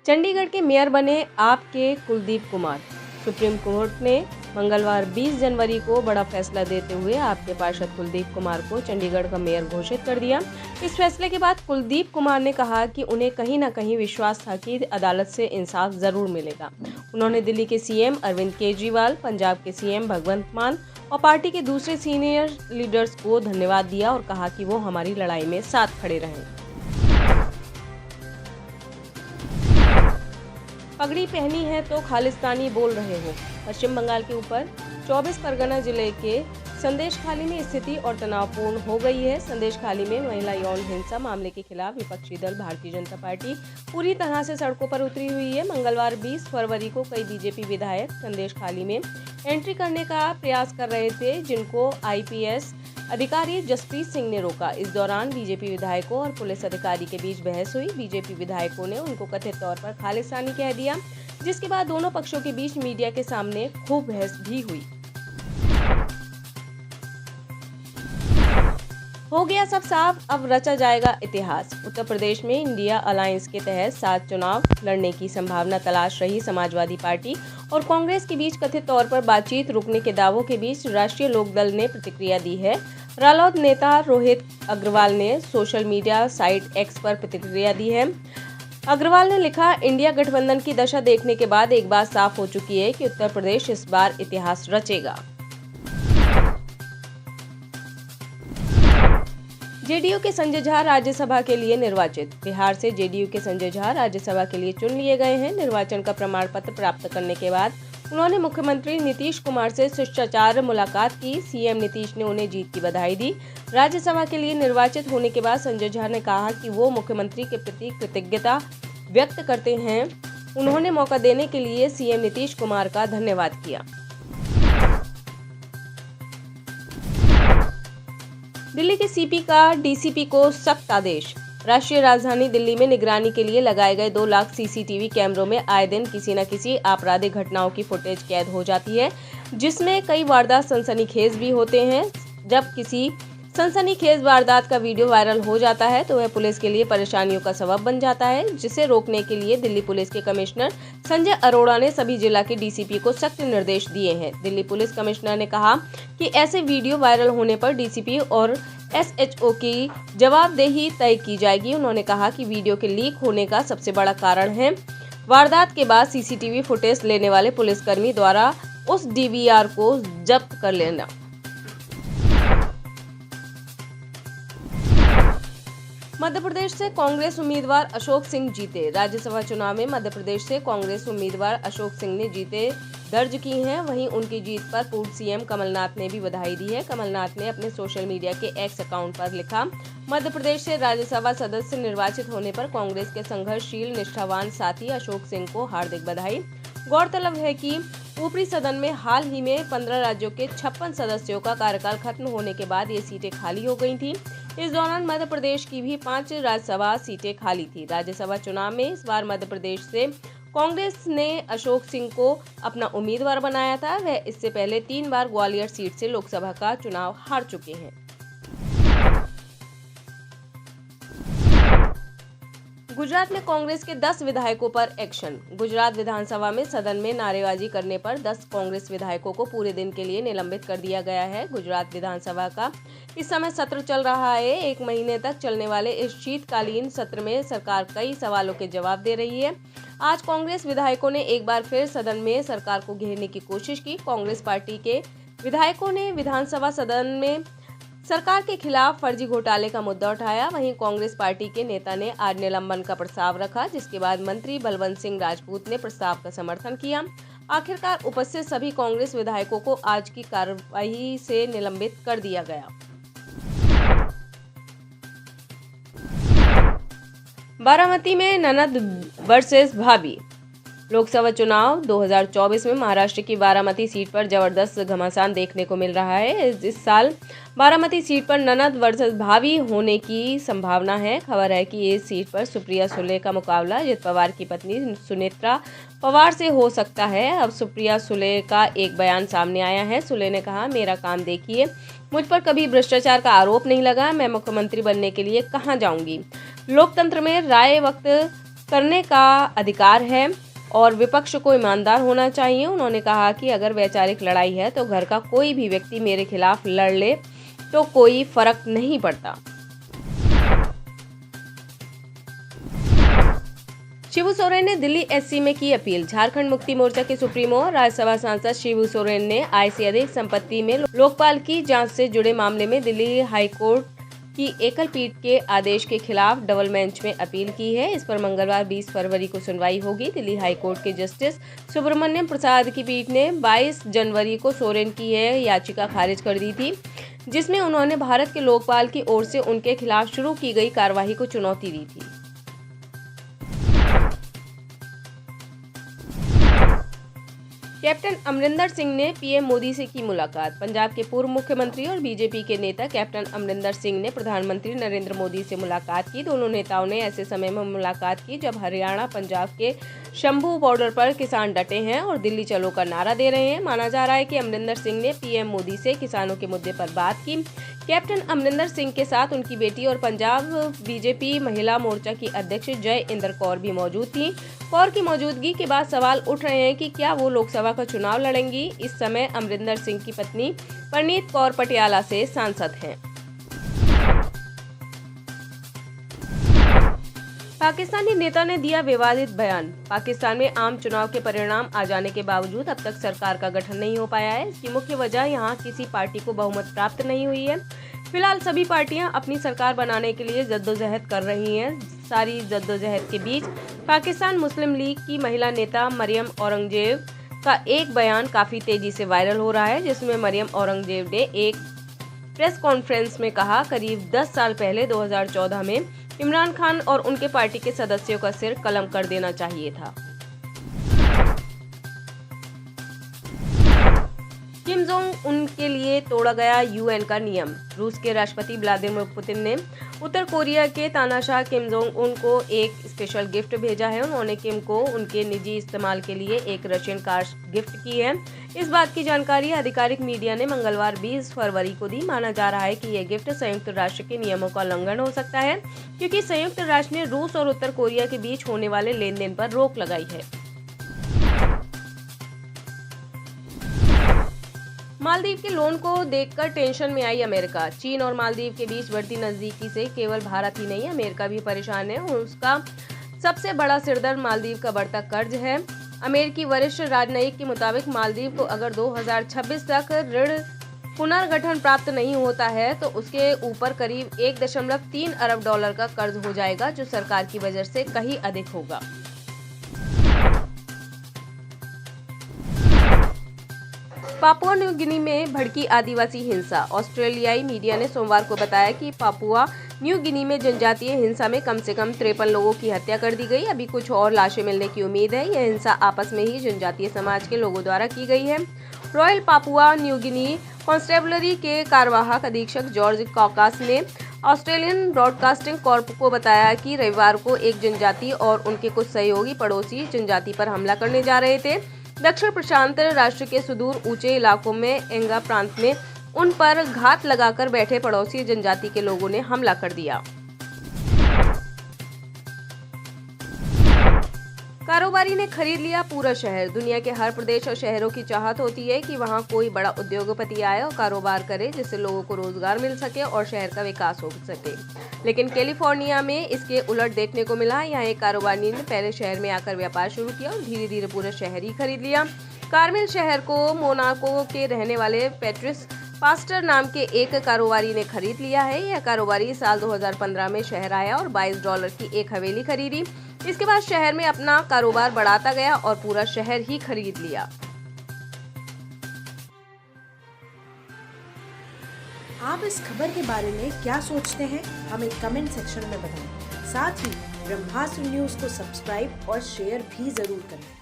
चंडीगढ़ के मेयर बने आप के कुलदीप कुमार। सुप्रीम कोर्ट ने मंगलवार 20 जनवरी को बड़ा फैसला देते हुए आपके पार्षद कुलदीप कुमार को चंडीगढ़ का मेयर घोषित कर दिया। इस फैसले के बाद कुलदीप कुमार ने कहा कि उन्हें कहीं न कहीं विश्वास था कि अदालत से इंसाफ जरूर मिलेगा। उन्होंने दिल्ली के सीएम अरविंद केजरीवाल, पंजाब के सीएम भगवंत मान और पार्टी के दूसरे सीनियर लीडर्स को धन्यवाद दिया और कहा कि वो हमारी लड़ाई में साथ खड़े रहे। पगड़ी पहनी है तो खालिस्तानी बोल रहे हो। पश्चिम बंगाल के ऊपर 24 परगना जिले के संदेशखाली में स्थिति और तनावपूर्ण हो गई है। संदेशखाली में महिला यौन हिंसा मामले के खिलाफ विपक्षी दल भारतीय जनता पार्टी पूरी तरह से सड़कों पर उतरी हुई है। मंगलवार 20 फरवरी को कई बीजेपी विधायक संदेशखाली में एंट्री करने का प्रयास कर रहे थे, जिनको आईपीएस अधिकारी जसप्रीत सिंह ने रोका। इस दौरान बीजेपी विधायकों और पुलिस अधिकारी के बीच बहस हुई। बीजेपी विधायकों ने उनको कथित तौर पर खालिस्तानी कह दिया, जिसके बाद दोनों पक्षों के बीच मीडिया के सामने खूब बहस भी हुई। हो गया सब साफ, अब रचा जाएगा इतिहास। उत्तर प्रदेश में इंडिया अलायंस के तहत 7 चुनाव लड़ने की संभावना तलाश रही समाजवादी पार्टी और कांग्रेस के बीच कथित तौर पर बातचीत रुकने के दावों के बीच राष्ट्रीय लोकदल ने प्रतिक्रिया दी है। रालोद नेता रोहित अग्रवाल ने सोशल मीडिया साइट एक्स पर प्रतिक्रिया दी है। अग्रवाल ने लिखा, इंडिया गठबंधन की दशा देखने के बाद एक बात साफ हो चुकी है कि उत्तर प्रदेश इस बार इतिहास रचेगा। जेडीयू के संजय झा राज्यसभा के लिए निर्वाचित। बिहार से जेडीयू के संजय झा राज्यसभा के लिए चुन लिए गए हैं। निर्वाचन का प्रमाण पत्र प्राप्त करने के बाद उन्होंने मुख्यमंत्री नीतीश कुमार से शिष्टाचार मुलाकात की। सीएम नीतीश ने उन्हें जीत की बधाई दी। राज्यसभा के लिए निर्वाचित होने के बाद संजय झा ने कहा कि वो मुख्यमंत्री के प्रति कृतज्ञता व्यक्त करते हैं। उन्होंने मौका देने के लिए सीएम नीतीश कुमार का धन्यवाद किया। दिल्ली के सीपी का डीसीपी को सख्त आदेश। राष्ट्रीय राजधानी दिल्ली में निगरानी के लिए लगाए गए 2 लाख सीसीटीवी कैमरों में आए दिन किसी न किसी आपराधिक घटनाओं की फुटेज कैद हो जाती है, जिसमें कई वारदात सनसनीखेज भी होते हैं। जब किसी सनसनीखेज वारदात का वीडियो वायरल हो जाता है तो वह पुलिस के लिए परेशानियों का सबब बन जाता है, जिसे रोकने के लिए दिल्ली पुलिस के कमिश्नर संजय अरोड़ा ने सभी जिला के डीसीपी को सख्त निर्देश दिए हैं। दिल्ली पुलिस कमिश्नर ने कहा कि ऐसे वीडियो वायरल होने पर डीसीपी और एसएचओ की जवाबदेही तय की जाएगी। उन्होंने कहा कि वीडियो के लीक होने का सबसे बड़ा कारण है वारदात के बाद सीसीटीवी फुटेज लेने वाले पुलिसकर्मी द्वारा उस डीवीआर को जब्त कर लेना। मध्य प्रदेश से कांग्रेस उम्मीदवार अशोक सिंह जीते। राज्यसभा चुनाव में मध्य प्रदेश से कांग्रेस उम्मीदवार अशोक सिंह ने जीते दर्ज की हैं। वहीं उनकी जीत पर पूर्व सीएम कमलनाथ ने भी बधाई दी है। कमलनाथ ने अपने सोशल मीडिया के एक्स अकाउंट पर लिखा, मध्य प्रदेश से राज्यसभा सदस्य निर्वाचित होने पर कांग्रेस के संघर्षशील निष्ठावान साथी अशोक सिंह को हार्दिक बधाई। गौरतलब है कि ऊपरी सदन में हाल ही में 15 राज्यों के 56 सदस्यों का कार्यकाल खत्म होने के बाद ये सीटें खाली हो गई थी। इस दौरान मध्य प्रदेश की भी 5 राज्यसभा सीटें खाली थी। राज्यसभा चुनाव में इस बार मध्य प्रदेश से कांग्रेस ने अशोक सिंह को अपना उम्मीदवार बनाया था। वह इससे पहले 3 बार ग्वालियर सीट से लोकसभा का चुनाव हार चुके हैं। गुजरात में कांग्रेस के 10 विधायकों पर एक्शन। गुजरात विधानसभा में सदन में नारेबाजी करने पर 10 कांग्रेस विधायकों को पूरे दिन के लिए निलंबित कर दिया गया है। गुजरात विधानसभा का इस समय सत्र चल रहा है। 1 महीने तक चलने वाले इस शीतकालीन सत्र में सरकार कई सवालों के जवाब दे रही है। आज कांग्रेस विधायकों ने एक बार फिर सदन में सरकार को घेरने की कोशिश की। कांग्रेस पार्टी के विधायकों ने विधानसभा सदन में सरकार के खिलाफ फर्जी घोटाले का मुद्दा उठाया। वहीं कांग्रेस पार्टी के नेता ने आज निलंबन का प्रस्ताव रखा, जिसके बाद मंत्री बलवंत सिंह राजपूत ने प्रस्ताव का समर्थन किया। आखिरकार उपस्थित सभी कांग्रेस विधायकों को आज की कार्रवाई से निलंबित कर दिया गया। बारामती में ननद वर्सेस भाभी। लोकसभा चुनाव 2024 में महाराष्ट्र की बारामती सीट पर जबरदस्त घमासान देखने को मिल रहा है। इस साल बारामती सीट पर ननद वर्सेस भाभी होने की संभावना है। खबर है कि इस सीट पर सुप्रिया सुले का मुकाबला अजित पवार की पत्नी सुनेत्रा पवार से हो सकता है। अब सुप्रिया सुले का एक बयान सामने आया है। सुले ने कहा, मेरा काम देखिए, मुझ पर कभी भ्रष्टाचार का आरोप नहीं लगा। मैं मुख्यमंत्री बनने के लिए कहां जाऊंगी। लोकतंत्र में राय वक्त करने का अधिकार है और विपक्ष को ईमानदार होना चाहिए। उन्होंने कहा कि अगर वैचारिक लड़ाई है तो घर का कोई भी व्यक्ति मेरे खिलाफ लड़ ले तो कोई फर्क नहीं पड़ता। शिबू सोरेन ने दिल्ली एससी में की अपील। झारखंड मुक्ति मोर्चा के सुप्रीमो और राज्यसभा सांसद शिबू सोरेन ने आय से अधिक संपत्ति में लोकपाल की जांच से जुड़े मामले में दिल्ली हाईकोर्ट की एकल पीठ के आदेश के खिलाफ डबल बेंच में अपील की है। इस पर मंगलवार 20 फरवरी को सुनवाई होगी। दिल्ली हाईकोर्ट के जस्टिस सुब्रमण्यम प्रसाद की पीठ ने 22 जनवरी को सोरेन की यह याचिका खारिज कर दी थी, जिसमें उन्होंने भारत के लोकपाल की ओर से उनके खिलाफ शुरू की गई कार्रवाई को चुनौती दी थी। कैप्टन अमरिंदर सिंह ने पीएम मोदी से की मुलाकात। पंजाब के पूर्व मुख्यमंत्री और बीजेपी के नेता कैप्टन अमरिंदर सिंह ने प्रधानमंत्री नरेंद्र मोदी से मुलाकात की। दोनों नेताओं ने ऐसे समय में मुलाकात की जब हरियाणा पंजाब के शंभू बॉर्डर पर किसान डटे हैं और दिल्ली चलो का नारा दे रहे हैं। माना जा रहा है कि अमरिंदर सिंह ने पीएम मोदी से किसानों के मुद्दे पर बात की। कैप्टन अमरिंदर सिंह के साथ उनकी बेटी और पंजाब बीजेपी महिला मोर्चा की अध्यक्ष जय इंदर कौर भी मौजूद थी। कौर की मौजूदगी के बाद सवाल उठ रहे हैं कि क्या वो लोकसभा का चुनाव लड़ेंगी। इस समय अमरिंदर सिंह की पत्नी परनीत कौर पटियाला से सांसद हैं। पाकिस्तानी नेता ने दिया विवादित बयान। पाकिस्तान में आम चुनाव के परिणाम आ जाने के बावजूद अब तक सरकार का गठन नहीं हो पाया है। इसकी मुख्य वजह यहाँ किसी पार्टी को बहुमत प्राप्त नहीं हुई है। फिलहाल सभी पार्टियां अपनी सरकार बनाने के लिए जद्दोजहद कर रही हैं। सारी जद्दोजहद के बीच पाकिस्तान मुस्लिम लीग की महिला नेता मरियम औरंगजेब का एक बयान काफी तेजी से वायरल हो रहा है, जिसमें मरियम औरंगजेब ने एक प्रेस कॉन्फ्रेंस में कहा, करीब 10 साल पहले 2014 में इमरान खान और उनके पार्टी के सदस्यों का सिर कलम कर देना चाहिए था। किम जोंग उन के लिए तोड़ा गया यूएन का नियम। रूस के राष्ट्रपति व्लादिमीर पुतिन ने उत्तर कोरिया के तानाशाह किम जोंग उन को एक स्पेशल गिफ्ट भेजा है। उन्होंने किम को उनके निजी इस्तेमाल के लिए एक रशियन कार गिफ्ट की है। इस बात की जानकारी आधिकारिक मीडिया ने मंगलवार 20 फरवरी को दी। माना जा रहा है कि यह गिफ्ट संयुक्त राष्ट्र के नियमों का उल्लंघन हो सकता है, क्योंकि संयुक्त राष्ट्र ने रूस और उत्तर कोरिया के बीच होने वाले लेन देन पर रोक लगाई है। मालदीव के लोन को देखकर टेंशन में आई अमेरिका। चीन और मालदीव के बीच बढ़ती नजदीकी से केवल भारत ही नहीं, अमेरिका भी परेशान है। उसका सबसे बड़ा सिरदर्द मालदीव का बढ़ता कर्ज है। अमेरिकी वरिष्ठ राजनयिक के मुताबिक मालदीव को अगर 2026 तक ऋण पुनर्गठन प्राप्त नहीं होता है तो उसके ऊपर करीब 1.3 अरब डॉलर का कर्ज हो जाएगा, जो सरकार की वजह से कहीं अधिक होगा। पापुआ न्यू गिनी में भड़की आदिवासी हिंसा। ऑस्ट्रेलियाई मीडिया ने सोमवार को बताया कि पापुआ न्यू गिनी में जनजातीय हिंसा में कम से कम 53 लोगों की हत्या कर दी गई। अभी कुछ और लाशें मिलने की उम्मीद है। यह हिंसा आपस में ही जनजातीय समाज के लोगों द्वारा की गई है। Royal Papua New Guinea constabulary के कार्यवाहक अधीक्षक जॉर्ज कॉकास ने ऑस्ट्रेलियन ब्रॉडकास्टिंग कॉर्प को बताया कि रविवार को एक जनजाति और उनके कुछ सहयोगी पड़ोसी जनजाति पर हमला करने जा रहे थे। दक्षिण प्रशांत राष्ट्र के सुदूर ऊंचे इलाकों में एंगा प्रांत में उन पर घात लगाकर बैठे पड़ोसी जनजाति के लोगों ने हमला कर दिया। कारोबारी ने खरीद लिया पूरा शहर। दुनिया के हर प्रदेश और शहरों की चाहत होती है कि वहां कोई बड़ा उद्योगपति आए और कारोबार करे, जिससे लोगों को रोजगार मिल सके और शहर का विकास हो सके। लेकिन कैलिफोर्निया में इसके उलट देखने को मिला। यहाँ एक कारोबारी ने पहले शहर में आकर व्यापार शुरू किया और धीरे धीरे पूरा शहर ही खरीद लिया। कार्मेल शहर को मोनाको के रहने वाले पैट्रिस पास्टर नाम के एक कारोबारी ने खरीद लिया है। यह कारोबारी साल 2015 में शहर आया और $22 की एक हवेली खरीदी। इसके बाद शहर में अपना कारोबार बढ़ाता गया और पूरा शहर ही खरीद लिया। आप इस खबर के बारे में क्या सोचते हैं, हमें कमेंट सेक्शन में बताएं। साथ ही ब्रह्मास्त्र न्यूज को सब्सक्राइब और शेयर भी जरूर करें।